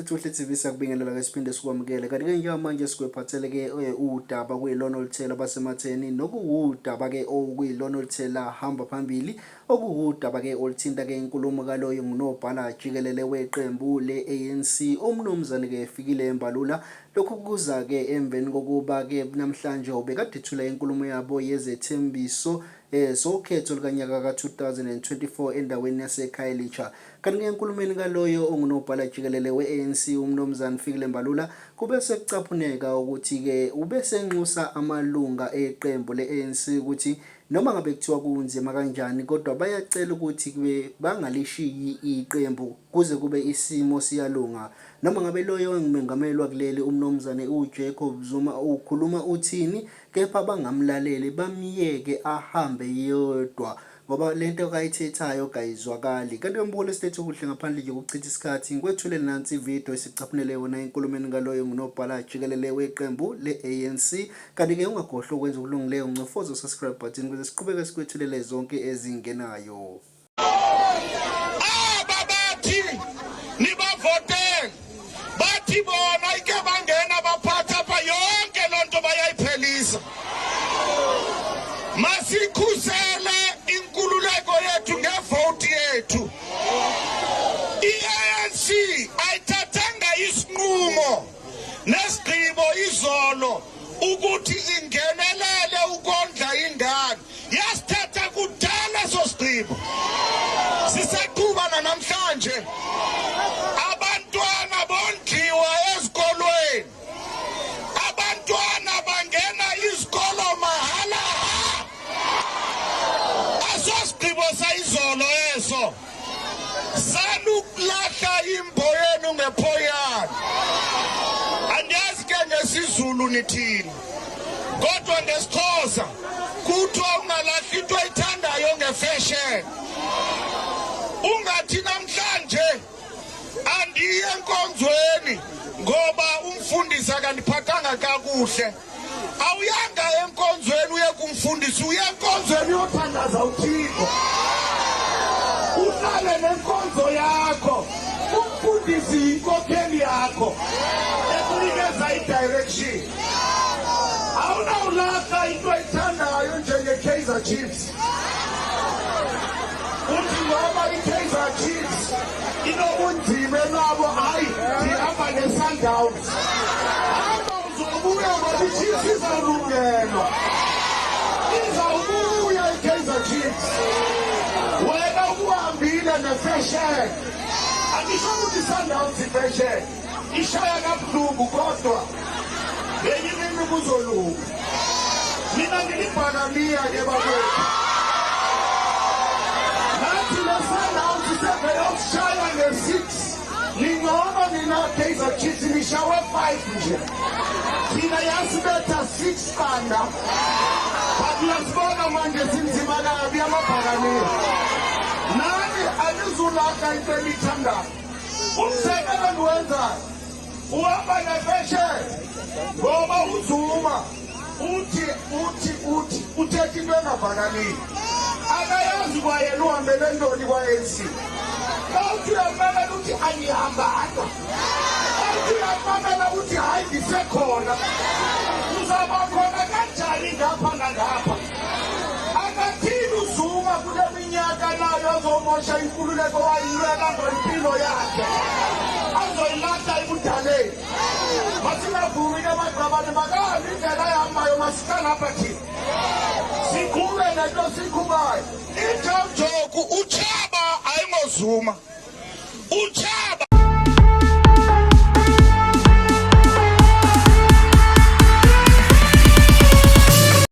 Mfethu TV sakubingelela ke siphinde sikwamukele kanti ke njengamanje sikwephathele ke udaba kuyilona oluthela basematheni nokuwudaba ke okuyilona oluthela hamba phambili okuwudaba ke oluthinta ke inkulumo kaloyo ngunobhala jikelele weqembu le-ANC umnumzane ke efikile eMbalula. Lokhu kuza ke emveni kokuba ke namhlanje obekade ethula inkulumo yabo yezethembiso sokhetho likanyaka ka-2024 endaweni yaseKhayelitsha. Kanti ke enkulumeni kaloyo ongunobhala jikelele we-ANC umnumzane Fikile Mbalula kube sekucaphuneka ukuthi ke ubesenxusa amalunga eqembu le-ANC ukuthi noma ngabe kuthiwa kunzima kanjani kodwa bayacela ukuthi kube bangalishiyi iqembu kuze kube isimo siyalunga. Noma ngabe loyo engumengameli wakuleli umnumzane uJacob Zuma ukhuluma uthini kepha bangamlaleli bamiyeke ahambe yedwa ngoba lento kayithethayo kayizwakali. Kanti umbulo sithethe kuhle ngaphandle nje ukuchitha isikhathi ngikwethulele nansi ivideo esicaphunele yona enkulumeni ngaloyo ngunobhala jikelele weqembu le-ANC. Kanti ke ungakhohlwa ukwenza ukulungileyo uncofoza subscribe button ukuze siqhubeke sikwethulele zonke ezingenayo. Bathi nibavote bathi bona ike bangena baphatha pha yonke lonto bayayiphelisa. Masikhusele inkululeko yethu ngevote yethu. I-ANC ayithathanga isinqumo nesigqibo izolo ukuthi ingenelele ukondla ingane. Yasithatha kudala sosigqibo. Sisaqhuba namhlanje. Abantwana bondliwa ezikolweni. Abantwana bangena izikolo mahala. Asosigqibo sayizolo eso. Sanukulahla imboyeni ngephoyana. Andiyazi ke ngesizulu nithini. Kodwa ngesixhosa kuthiwa ungalahli into oyithandayo ngefashion. Ungathi namhlanje andiye enkonzweni ngoba umfundisi akandiphathanga kakuhle. Awuyanga enkonzweni uye kumfundisi, uye enkonzweni uyothandaza uThixo. Uhlale nenkonzo yakho. Umfundisi inkokheli yakho ekunikeza i-direction. Awunawulahla into oyithandayo njenge-Kaizer Chiefs. Uthi ngoba i-Kaizer Chiefs inobunzima nabo hayi ndihamba ne-Sundowns. Hamba uzobuya ngoba i-Chiefs izalungelwa. Izawubuya i-Kaizer Chiefs. Wena ukuhambile ne-fashion. Angisho ukuthi i-Sundowns i-fashion. Ishaya kabuhlungu kodwa lenye imini kuzolunga. Mina ngilibhakamia ke bakwethu. Nathi le-Sundowns isebeyosishaya nge-6. Ningcono nina Kaizer Chiefs nishawe 5 nje. Thina yasibetha 6 banda. But uyasibona manje sinzima kabi amabhakamia. Nani anizulahla into enithandayo. Umsebenzi endiwenzayo uhamba ne-fashion ngoba uZuma uthethe into engavakaliyo. Akayazi kwayena uhambele ntoni kwa-ANC. Kawuthi uyamamela uthi angihambanga. Kawuthi uyamamela uthi hayi ndisekhona. Uzaba khona kanjani ngapha nangapha? Akathini uZuma kule minyaka nayo azomosha inkululeko wayilwela ngempilo yakhe. Azoyilahla ebudaleni. Masingavumi namaqabane makahambe indlela yahambayo masikhala apha thina. Sikhube nento sikhubayo. Ijamjoku utshaba ayingozuma. Utshaba